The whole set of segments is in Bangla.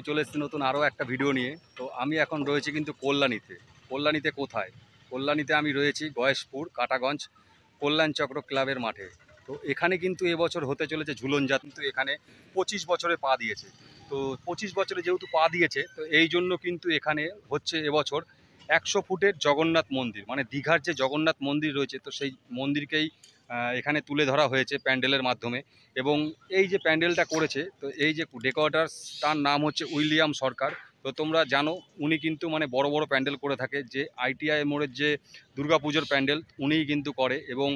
চলে এসেছি নতুন আরও একটা ভিডিও নিয়ে। তো আমি এখন রয়েছি কিন্তু কল্যাণীতে কোথায়? কল্যাণীতে আমি রয়েছি গয়েশপুর কাটাগঞ্জ কল্যাণচক্র ক্লাবের মাঠে। তো এখানে কিন্তু এবছর হতে চলেছে ঝুলন যাত্রা। কিন্তু এখানে 25 বছরে পা দিয়েছে। তো 25 বছরে যেহেতু পা দিয়েছে, তো এই জন্য কিন্তু এখানে হচ্ছে এবছর 100 ফুটের জগন্নাথ মন্দির, মানে দীঘার যে জগন্নাথ মন্দির রয়েছে, তো সেই মন্দিরকেই এখানে তুলে ধরা হয়েছে প্যান্ডেলের মাধ্যমে। এবং এই যে প্যান্ডেলটা করেছে, তো এই যে ডেকোরেটর, তার নাম হচ্ছে উইলিয়াম সরকার। তো তোমরা জানো উনি কিন্তু মানে বড় বড় প্যান্ডেল করে থাকে, যে ITI মোড়ের যে দুর্গাপুজোর প্যান্ডেল উনিই কিন্তু করে। এবং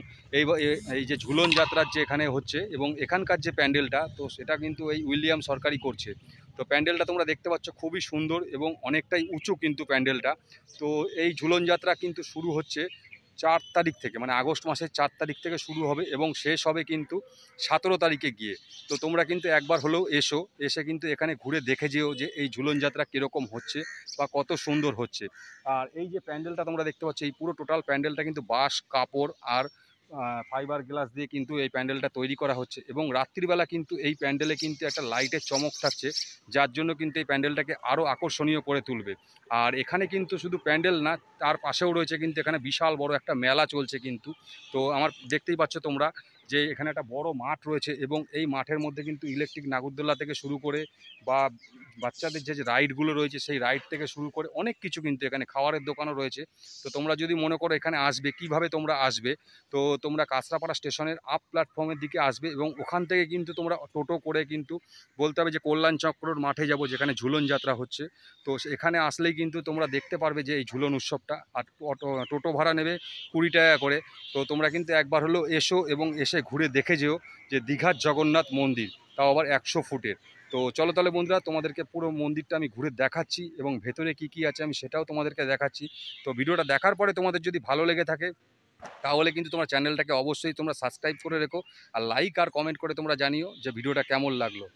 এই যে ঝুলন যাত্রার যে এখানে হচ্ছে এবং এখানকার যে প্যান্ডেলটা, তো সেটা কিন্তু এই উইলিয়াম সরকারই করছে। তো প্যান্ডেলটা তোমরা দেখতে পাচ্ছ খুবই সুন্দর এবং অনেকটাই উঁচু কিন্তু প্যান্ডেলটা। তো এই ঝুলন যাত্রা কিন্তু শুরু হচ্ছে 4 তারিখ থেকে, মানে আগস্ট মাসের 4 তারিখ থেকে শুরু হবে এবং শেষ হবে কিন্তু 17 তারিখে গিয়ে। তো তোমরা কিন্তু একবার হলেও এসে কিন্তু এখানে ঘুরে দেখে যেও যে এই ঝুলন যাত্রা কীরকম হচ্ছে বা কত সুন্দর হচ্ছে। আর এই যে প্যান্ডেলটা তোমরা দেখতে পাচ্ছ, এই পুরো টোটাল প্যান্ডেলটা কিন্তু বাঁশ, কাপড় আর ফাইবার গ্লাস দিয়ে কিন্তু এই প্যান্ডেলটা তৈরি করা হচ্ছে। এবং রাত্রিবেলা কিন্তু এই প্যান্ডেলে কিন্তু একটা লাইটের চমক থাকছে, যার জন্য কিন্তু এই প্যান্ডেলটাকে আরও আকর্ষণীয় করে তুলবে। আর এখানে কিন্তু শুধু প্যান্ডেল না, তার পাশেও রয়েছে কিন্তু এখানে বিশাল বড় একটা মেলা চলছে কিন্তু। তো আমার দেখতেই পাচ্ছ তোমরা যে এখানে একটা বড় মাঠ রয়েছে এবং এই মাঠের মধ্যে কিন্তু ইলেকট্রিক নাগরদোল্লা থেকে শুরু করে বা বাচ্চাদের যে রাইডগুলো রয়েছে সেই রাইড থেকে শুরু করে অনেক কিছু কিন্তু এখানে খাবারের দোকানও রয়েছে। তো তোমরা যদি মনে করো এখানে আসবে, কিভাবে তোমরা আসবে? তো তোমরা কাঁচরাপাড়া স্টেশনের আপ প্ল্যাটফর্মের দিকে আসবে এবং ওখান থেকে কিন্তু তোমরা টোটো করে কিন্তু বলতে হবে যে কল্যাণ চক্রর মাঠে যাব, যেখানে ঝুলন যাত্রা হচ্ছে। তো এখানে আসলেই কিন্তু তোমরা দেখতে পারবে যে এই ঝুলন উৎসবটা। আর টোটো ভাড়া নেবে 20 টাকা করে। তো তোমরা কিন্তু একবার হলেও এসো এবং এসে ঘুরে দেখে যেও যে দীঘার জগন্নাথ মন্দির, তাও আবার 100 ফুটের। তো চলো তাহলে বন্ধুরা, তোমাদেরকে পুরো মন্দিরটা আমি ঘুরে দেখাচ্ছি এবং ভেতরে কি কি আছে আমি সেটাও তোমাদেরকে দেখাচ্ছি। তো ভিডিওটা দেখার পরে তোমাদের যদি ভালো লেগে থাকে, তাহলে কিন্তু তোমার চ্যানেলটাকে অবশ্যই তোমরা সাবস্ক্রাইব করে রেখো আর লাইক আর কমেন্ট করে তোমরা জানিও যে ভিডিওটা কেমন লাগলো।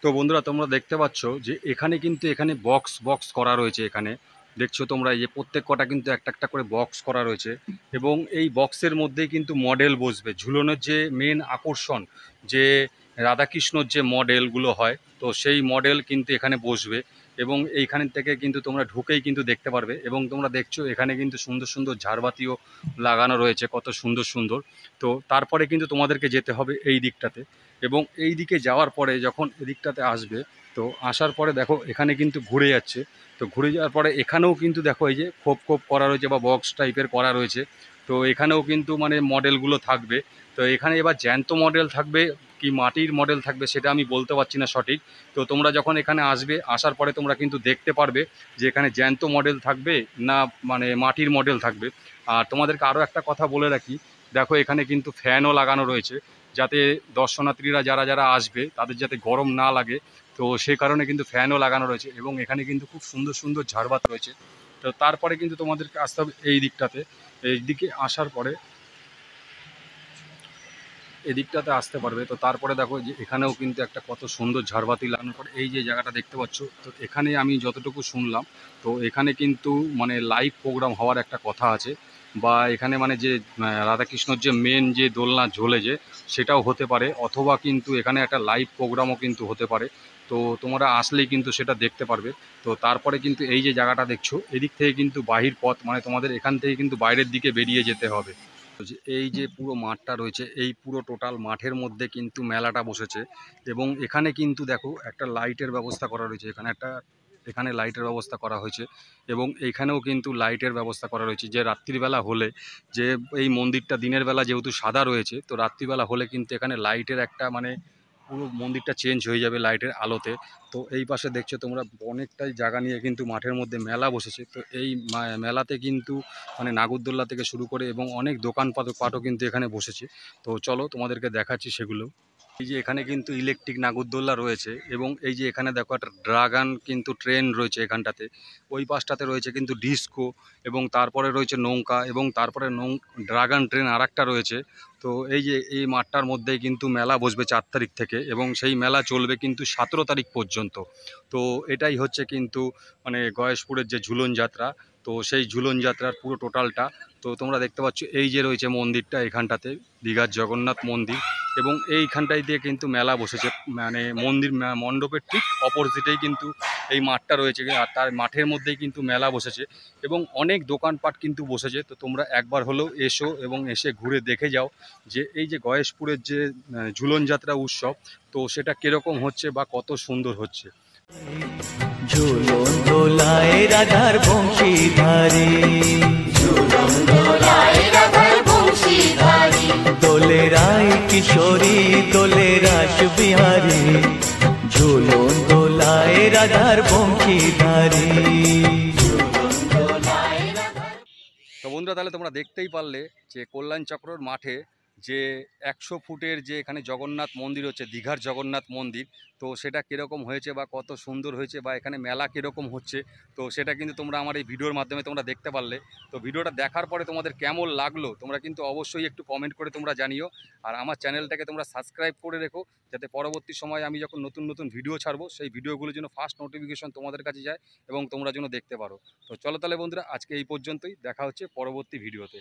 তো বন্ধুরা, তোমরা দেখতে পাচ্ছ যে এখানে বক্স করা রয়েছে। এখানে দেখছো তোমরা এই যে প্রত্যেক কটা কিন্তু একটা একটা করে বক্স করা রয়েছে এবং এই বক্সের মধ্যেই কিন্তু মডেল বসবে। ঝুলনের যে মেন আকর্ষণ, যে রাধাকৃষ্ণর যে মডেলগুলো হয়, তো সেই মডেল কিন্তু এখানে বসবে এবং এইখান থেকে কিন্তু তোমরা ঢুকেই কিন্তু দেখতে পারবে। এবং তোমরা দেখছো এখানে কিন্তু সুন্দর সুন্দর ঝাড়বাতিও লাগানো রয়েছে, কত সুন্দর সুন্দর। তো তারপরে কিন্তু তোমাদেরকে যেতে হবে এই দিকটাতে এবং এই দিকে যাওয়ার পরে যখন এদিকটাতে আসবে, তো আসার পরে দেখো এখানে কিন্তু ঘুরে যাচ্ছে। তো ঘুরে যাওয়ার পরে এখানেও কিন্তু দেখো এই যে খোপ করা রয়েছে বা বক্স টাইপের করা রয়েছে। তো এখানেও কিন্তু মানে মডেলগুলো থাকবে। তো এখানে এবার জ্যান্ত মডেল থাকবে কি মাটির মডেল থাকবে সেটা আমি বলতে পারছি না সঠিক। তো তোমরা যখন এখানে আসবে, আসার পরে তোমরা কিন্তু দেখতে পারবে যে এখানে জ্যান্ত মডেল থাকবে না মানে মাটির মডেল থাকবে। আর তোমাদেরকে আরও একটা কথা বলে রাখি, দেখো এখানে কিন্তু ফ্যানও লাগানো রয়েছে, যাতে দর্শনার্থীরা যারা আসবে তাদের যাতে গরম না লাগে। তো সেই কারণে কিন্তু ফ্যানও লাগানো রয়েছে এবং এখানে কিন্তু খুব সুন্দর সুন্দর ঝাড়বাত রয়েছে। তো তারপরে কিন্তু তোমাদেরকে আসতে হবে এই দিকটাতে। এই দিকে আসার পরে এদিকটাতে আসতে পারবে। তো তারপরে দেখো যে এখানেও কিন্তু একটা কত সুন্দর ঝাড়বাতি লাগানোর পরে এই যে জায়গাটা দেখতে পাচ্ছ, তো এখানে আমি যতটুকু শুনলাম, তো এখানে কিন্তু মানে লাইভ প্রোগ্রাম হওয়ার একটা কথা আছে, বা এখানে মানে যে রাধাকৃষ্ণর যে মেন যে দোলনা ঝোলে যে সেটাও হতে পারে, অথবা কিন্তু এখানে একটা লাইভ প্রোগ্রামও কিন্তু হতে পারে। তো তোমরা আসলেই কিন্তু সেটা দেখতে পারবে। তো তারপরে কিন্তু এই যে জায়গাটা দেখছো, এদিক থেকে কিন্তু বাহির পথ, মানে তোমাদের এখান থেকে কিন্তু বাইরের দিকে বেরিয়ে যেতে হবে। এই যে পুরো মাঠটা রয়েছে, এই পুরো টোটাল মাঠের মধ্যে কিন্তু মেলাটা বসেছে এবং এখানে কিন্তু দেখো একটা লাইটের ব্যবস্থা করা রয়েছে। এখানে একটা এখানে লাইটের ব্যবস্থা করা হয়েছে এবং এইখানেও কিন্তু লাইটের ব্যবস্থা করা রয়েছে, যে রাত্রিবেলা হলে, যে এই মন্দিরটা দিনের বেলা যেহেতু সাদা রয়েছে, তো রাত্রিবেলা হলে কিন্তু এখানে লাইটের একটা মানে পুরো মন্দিরটা চেঞ্জ হয়ে যাবে লাইটের আলোতে। তো এই পাশে দেখছো তোমরা অনেকটাই জায়গা নিয়ে কিন্তু মাঠের মধ্যে মেলা বসেছে। তো এই মেলাতে কিন্তু মানে নাগরদোল্লা থেকে শুরু করে এবং অনেক দোকানপাটও কিন্তু এখানে বসেছে। তো চলো তোমাদেরকে দেখাচ্ছি সেগুলো। এই যে এখানে কিন্তু ইলেকট্রিক নাগরদোল্লা রয়েছে এবং এই যে এখানে দেখো একটা ড্রাগন কিন্তু ট্রেন রয়েছে এখানটাতে। ওই পাশটাতে রয়েছে কিন্তু ডিস্কো এবং তারপরে রয়েছে নৌকা এবং তারপরে ড্রাগন ট্রেন আর একটা রয়েছে। তো এই যে এই মাঠটার মধ্যেই কিন্তু মেলা বসবে 4 তারিখ থেকে এবং সেই মেলা চলবে কিন্তু 17 তারিখ পর্যন্ত। তো এটাই হচ্ছে কিন্তু মানে গয়েশপুরের যে ঝুলন যাত্রা, তো সেই ঝুলন যাত্রার পুরো টোটালটা। তো তোমরা দেখতে পাচ্ছ এই যে রয়েছে মন্দিরটা এখানটাতে, দীঘার জগন্নাথ মন্দির, এবং এইখানটাই দিয়ে কিন্তু মেলা বসেছে। মানে মন্দির মণ্ডপের ঠিক অপোজিটেই কিন্তু এই মাঠটা রয়েছে আর তার মাঠের মধ্যেই কিন্তু মেলা বসেছে এবং অনেক দোকানপাট কিন্তু বসেছে। তো তোমরা একবার হলেও এসো এবং এসে ঘুরে দেখে যাও যে এই যে গয়েশপুরের যে ঝুলন যাত্রা উৎসব, তো সেটা কিরকম হচ্ছে বা কত সুন্দর হচ্ছে। ঝুলন দোলায় রাধার বংশীধারী, ঝুলন দোলায় রাধার বংশীধারী, দোলে রায় কিশোরী দোলে রাস বিহারী, ঝুলন দোলায় রাধার বংশীধারী। তো বন্ধুরা, তাহলে তোমরা দেখতেই পারলে যে কল্যাণ চক্রর মাঠে যে 100 ফুটের যে এখানে জগন্নাথ মন্দির হচ্ছে, দীঘার জগন্নাথ মন্দির, তো সেটা কীরকম হয়েছে বা কত সুন্দর হয়েছে বা এখানে মেলা কীরকম হচ্ছে, তো সেটা কিন্তু তোমরা আমার এই ভিডিওর মাধ্যমে তোমরা দেখতে পারলে। তো ভিডিওটা দেখার পরে তোমাদের কেমন লাগলো তোমরা কিন্তু অবশ্যই একটু কমেন্ট করে তোমরা জানিও। আর আমার চ্যানেলটাকে তোমরা সাবস্ক্রাইব করে রেখো, যাতে পরবর্তী সময়ে আমি যখন নতুন নতুন ভিডিও ছাড়বো সেই ভিডিওগুলোর জন্য ফার্স্ট নোটিফিকেশন তোমাদের কাছে যায় এবং তোমরা যেন দেখতে পারো। তো চলো তাহলে বন্ধুরা, আজকে এই পর্যন্তই, দেখা হচ্ছে পরবর্তী ভিডিওতে।